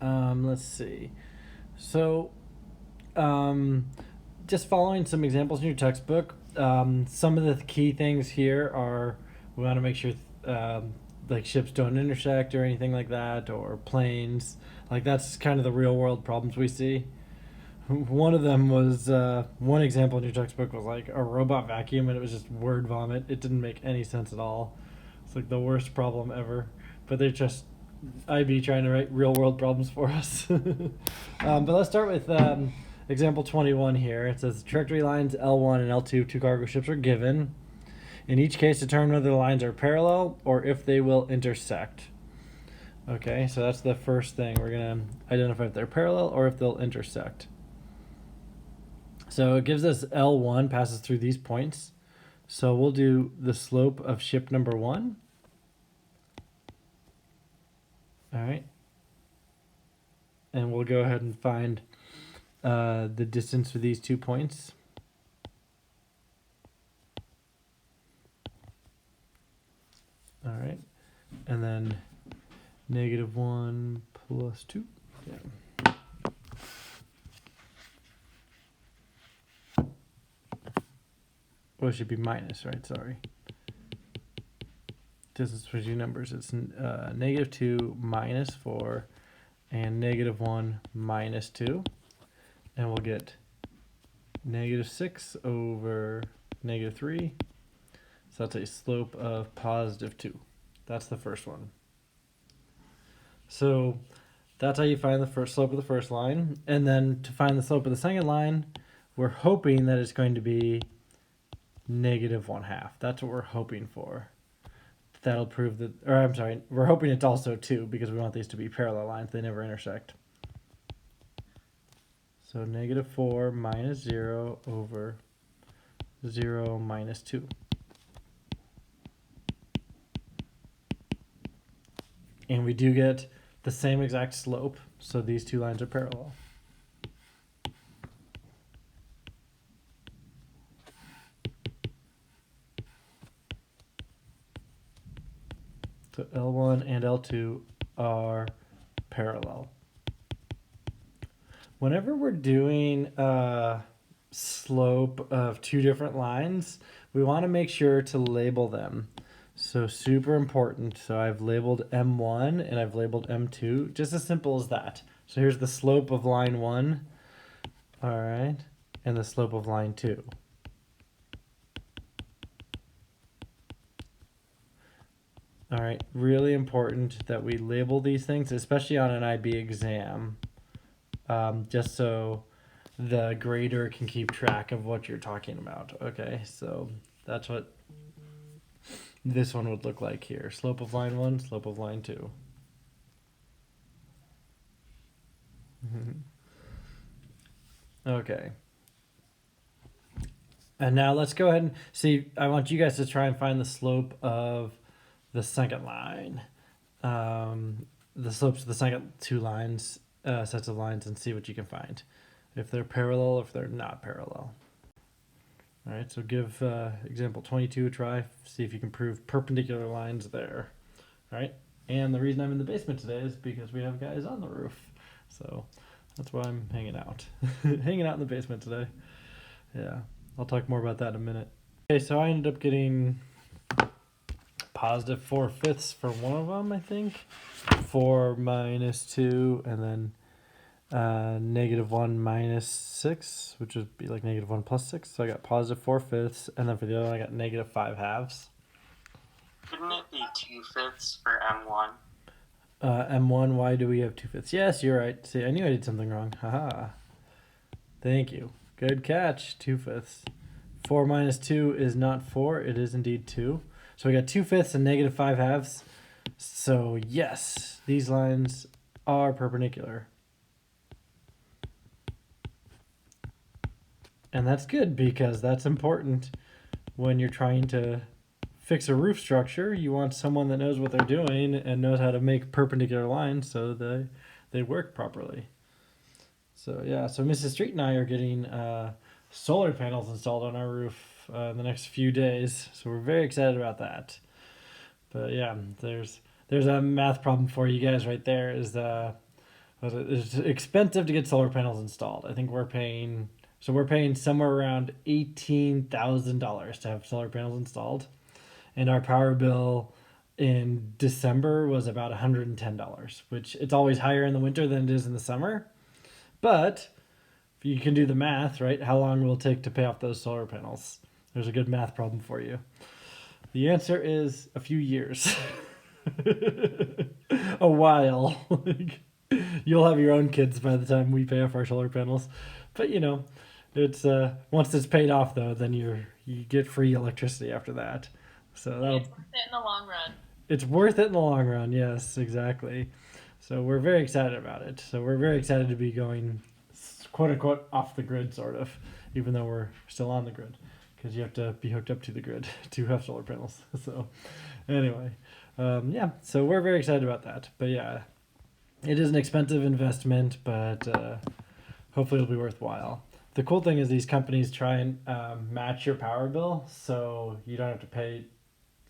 Let's see. So, um, just following some examples in your textbook, some of the key things here are we want to make sure like ships don't intersect or anything like that, or planes. Like that's kind of the real world problems we see. One of them was one example in your textbook was like a robot vacuum, and it was just word vomit. It didn't make any sense at all. It's like the worst problem ever. But they're just IB trying to write real world problems for us. But let's start with example 21 here. It says trajectory lines L1 and L2, two cargo ships, are given. In each case, determine whether the lines are parallel or if they will intersect. Okay, so that's the first thing. We're going to identify if they're parallel or if they'll intersect. So it gives us L1 passes through these points. So we'll do the slope of ship number 1. All right. And we'll go ahead and find the distance for these 2 points. All right. And then -1 plus 2. Yeah. Well, it should be minus, right? Sorry. Distance between two numbers. It's -2 minus 4 and -1 minus 2. And we'll get -6 over -3. So that's a slope of +2. That's the first one. So that's how you find the first slope of the first line. And then to find the slope of the second line, we're hoping that it's going to be -1/2. That's what we're hoping for. That'll prove that, or I'm sorry, we're hoping it's also 2 because we want these to be parallel lines. They never intersect. So -4 minus 0 over 0 minus 2. And we do get the same exact slope, so these two lines are parallel. So L1 and L2 are parallel. Whenever we're doing a slope of two different lines, we want to make sure to label them. So super important. So I've labeled M1 and I've labeled M2, just as simple as that. So here's the slope of line 1, all right, and the slope of line 2. All right, really important that we label these things, especially on an IB exam, just so the grader can keep track of what you're talking about. Okay, so that's what this one would look like here. Slope of line 1, slope of line 2. Okay. And now let's go ahead and see. I want you guys to try and find the slope of the second line. The slopes of the second two lines, sets of lines, and see what you can find. If they're parallel or if they're not parallel. All right, so give example 22 a try. See if you can prove perpendicular lines there. All right, and the reason I'm in the basement today is because we have guys on the roof. So that's why I'm hanging out. Hanging out in the basement today. Yeah, I'll talk more about that in a minute. Okay, so I ended up getting +4/5 for one of them, I think. 4 minus 2, and then -1 minus 6, which would be like -1 plus 6. So I got +4/5, and then for the other one, I got -5/2. Couldn't it be 2/5 for M1? M1, why do we have 2/5? Yes, you're right. See, I knew I did something wrong. Haha. Thank you. Good catch. 2/5. 4 minus 2 is not 4. It is indeed 2. So we got 2/5 and -5/2. So yes, these lines are perpendicular. And that's good because that's important when you're trying to fix a roof structure. You want someone that knows what they're doing and knows how to make perpendicular lines so they work properly. So yeah, so Mrs. Street and I are getting solar panels installed on our roof in the next few days. So we're very excited about that. But yeah, there's a math problem for you guys right there. Is But it's expensive to get solar panels installed. I think we're paying somewhere around $18,000 to have solar panels installed, and our power bill in December was about $110, which it's always higher in the winter than it is in the summer. But if you can do the math, right? How long will it take to pay off those solar panels? There's a good math problem for you. The answer is a few years. A while. You'll have your own kids by the time we pay off our solar panels. But it's once it's paid off though, then you get free electricity after that. So that'll It's worth it in the long run. it's worth it in the long run. Yes, exactly. So we're very excited about it. So we're very excited to be going, quote unquote, off the grid, sort of, even though we're still on the grid, because you have to be hooked up to the grid to have solar panels. So anyway, yeah. So we're very excited about that. But yeah, it is an expensive investment, but hopefully it'll be worthwhile. The cool thing is these companies try and match your power bill, so you don't have to pay,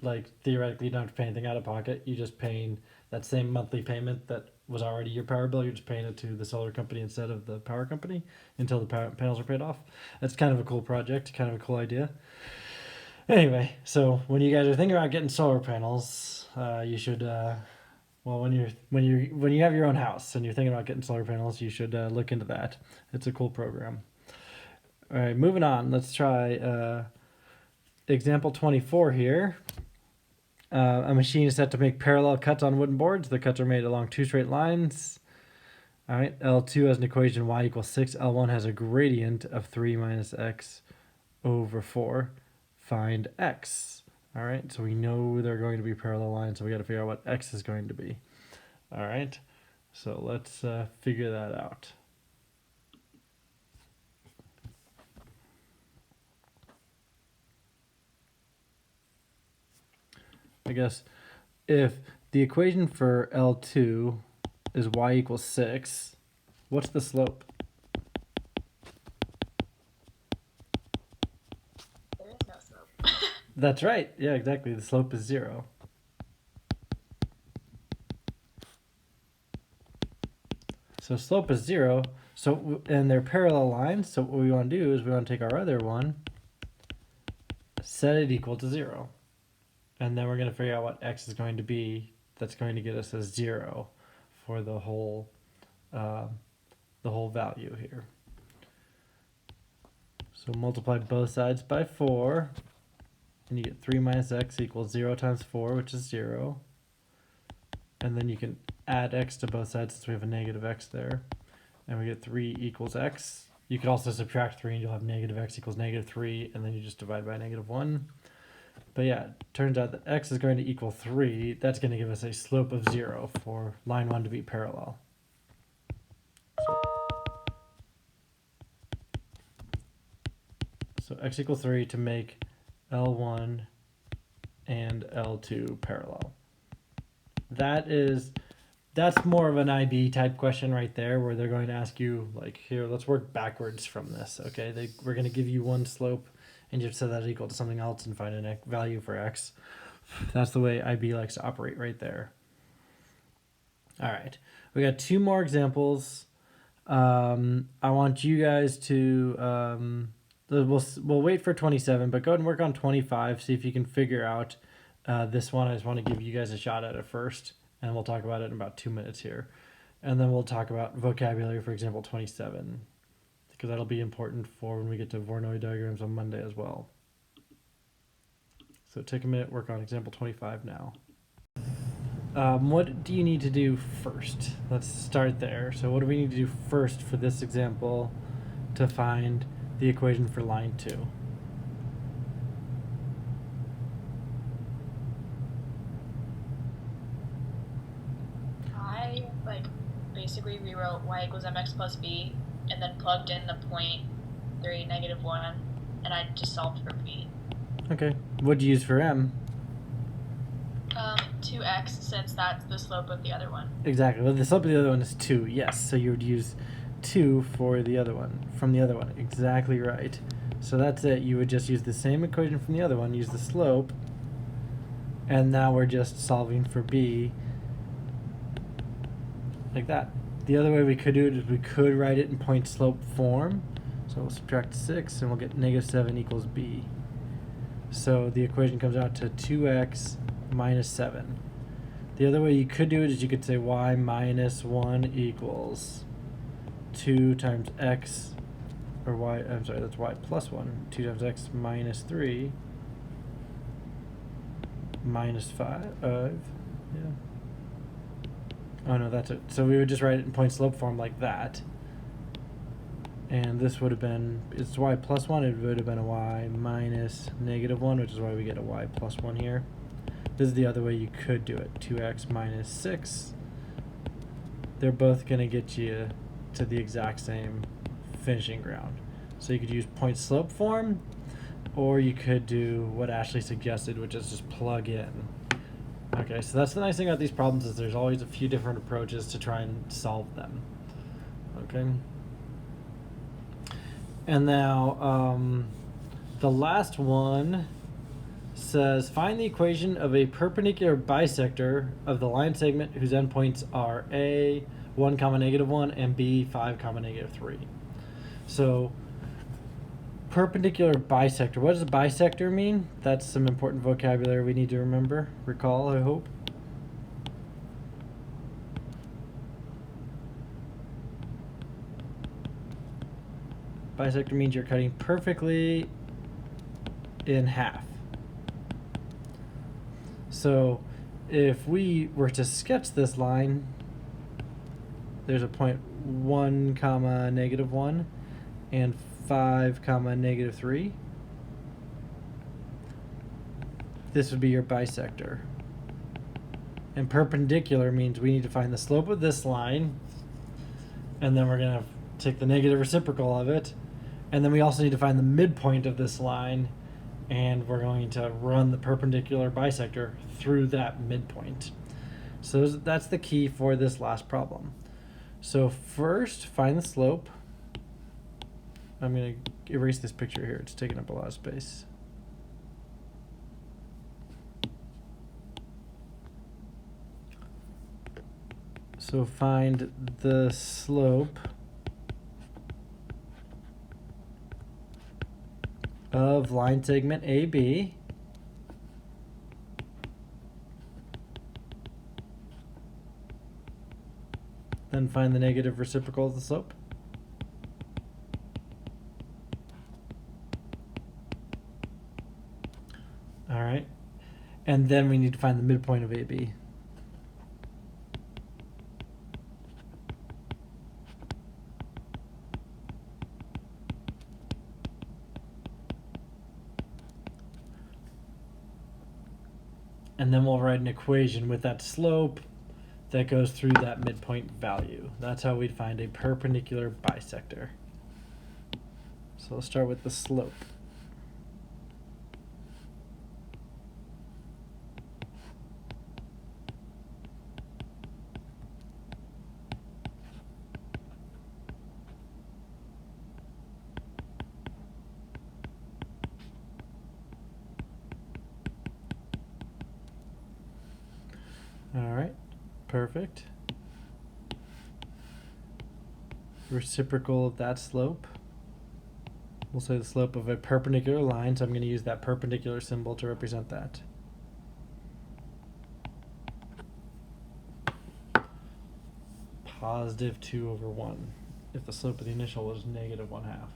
like theoretically you don't have to pay anything out of pocket. You're just paying that same monthly payment that was already your power bill. You're just paying it to the solar company instead of the power company until the panels are paid off. That's kind of a cool project, kind of a cool idea. Anyway, so when you guys are thinking about getting solar panels, you should well, when you have your own house and you're thinking about getting solar panels, you should look into that. It's a cool program. All right, moving on. Let's try example 24 here. A machine is set to make parallel cuts on wooden boards. The cuts are made along two straight lines. All right, L2 has an equation y equals 6. L1 has a gradient of 3 minus x over 4. Find x. All right, so we know they're going to be parallel lines, so we got to figure out what x is going to be. All right, so let's figure that out. I guess if the equation for L2 is y equals 6, what's the slope? There is no slope. That's right. Yeah, exactly. The slope is 0. So slope is 0. So and they're parallel lines. So what we want to do is we want to take our other one, set it equal to 0. And then we're going to figure out what x is going to be. That's going to get us a 0 for the whole value here. So multiply both sides by 4, and you get 3 minus x equals 0 times 4, which is 0. And then you can add x to both sides since we have a negative x there. And we get 3 equals x. You could also subtract 3 and you'll have negative x equals negative 3, and then you just divide by negative 1. But yeah, it turns out that x is going to equal 3. That's going to give us a slope of 0 for line 1 to be parallel. So x equals 3 to make L1 and L2 parallel. That's more of an IB type question right there, where they're going to ask you, like, here, let's work backwards from this, okay? We're going to give you one slope, and you have to set that equal to something else and find a value for x. That's the way IB likes to operate right there. All right, we got 2 more examples. I want you guys to, we'll wait for 27, but go ahead and work on 25, see if you can figure out this one. I just want to give you guys a shot at it first, and we'll talk about it in about 2 minutes here. And then we'll talk about vocabulary for example 27, because that'll be important for when we get to Voronoi diagrams on Monday as well. So take a minute, work on example 25 now. What do you need to do first? Let's start there. So what do we need to do first for this example to find the equation for line 2? I basically rewrote y equals mx plus b and then plugged in the point 3 negative 1 and I just solved for b. Okay. What'd you use for m? 2x, since that's the slope of the other one. Exactly. Well, the slope of the other one is 2. Yes. So you would use 2 for the other one, from the other one. Exactly right. So that's it. You would just use the same equation from the other one, use the slope, and now we're just solving for b like that. The other way we could do it is we could write it in point slope form. So we'll subtract 6 and we'll get -7 equals b. So the equation comes out to 2x minus 7. The other way you could do it is you could say y minus 1 equals 2 times x, or y, I'm sorry, that's y plus 1. 2 times x minus 3 minus 5. Yeah. Oh no, that's it. So we would just write it in point slope form like that. And this would have been, it's y plus 1, it would have been a y minus -1, which is why we get a y plus 1 here. This is the other way you could do it. 2x minus 6. They're both going to get you to the exact same finishing ground. So you could use point slope form, or you could do what Ashley suggested, which is just plug in. Okay, so that's the nice thing about these problems, is there's always a few different approaches to try and solve them. Okay. And now the last one says find the equation of a perpendicular bisector of the line segment whose endpoints are a 1 comma -1 and b 5 comma -3. So perpendicular bisector, what does a bisector mean? That's some important vocabulary we need to recall, I hope. Bisector means you're cutting perfectly in half. So if we were to sketch this line, there's a point 1 comma -1 and 5 comma -3. This would be your bisector. And perpendicular means we need to find the slope of this line, and then we're going to take the negative reciprocal of it, and then we also need to find the midpoint of this line, and we're going to run the perpendicular bisector through that midpoint. So that's the key for this last problem. So first, find the slope. I'm going to erase this picture here. It's taking up a lot of space. So find the slope of line segment AB. Then find the negative reciprocal of the slope. All right. And then we need to find the midpoint of AB. And then we'll write an equation with that slope that goes through that midpoint value. That's how we'd find a perpendicular bisector. So let's start with the slope. All right, perfect. Reciprocal of that slope. We'll say the slope of a perpendicular line, so I'm going to use that perpendicular symbol to represent that. Positive 2/1 if the slope of the initial was -1/2.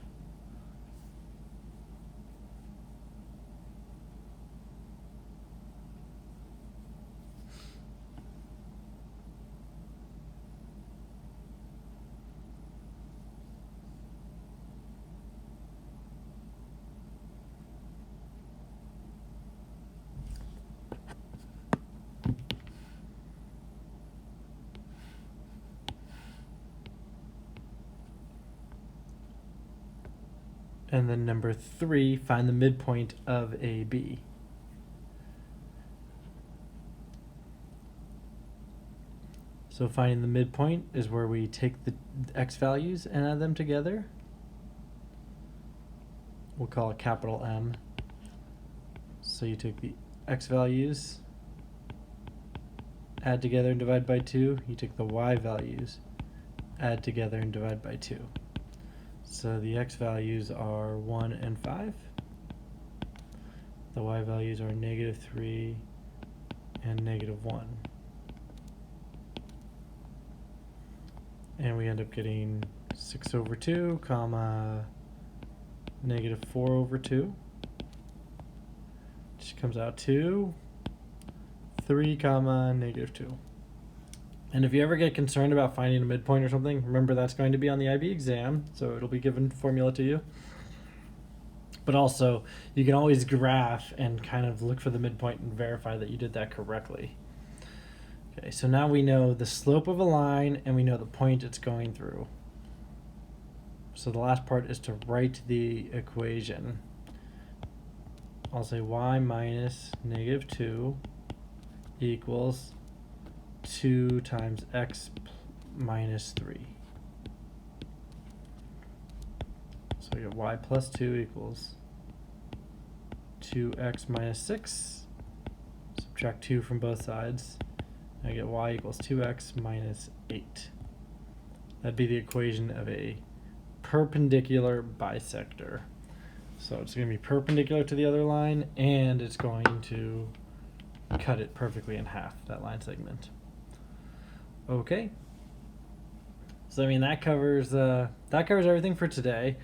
And then number 3, find the midpoint of AB. So finding the midpoint is where we take the x values and add them together. We'll call it capital M. So you take the x values, add together and divide by 2. You take the y values, add together and divide by 2. So the x values are 1 and 5. The y values are -3 and -1. And we end up getting 6/2, comma, -4/2, which comes out to 3, comma, -2. And if you ever get concerned about finding a midpoint or something, remember that's going to be on the IB exam, so it'll be given formula to you. But also, you can always graph and kind of look for the midpoint and verify that you did that correctly. Okay, so now we know the slope of a line and we know the point it's going through. So the last part is to write the equation. I'll say y minus -2 equals 2 times x minus 3. So we get y plus 2 equals 2x minus 6. Subtract 2 from both sides. I get y equals 2x minus 8. That'd be the equation of a perpendicular bisector. So it's going to be perpendicular to the other line, and it's going to cut it perfectly in half, that line segment. Okay. So I mean that covers everything for today.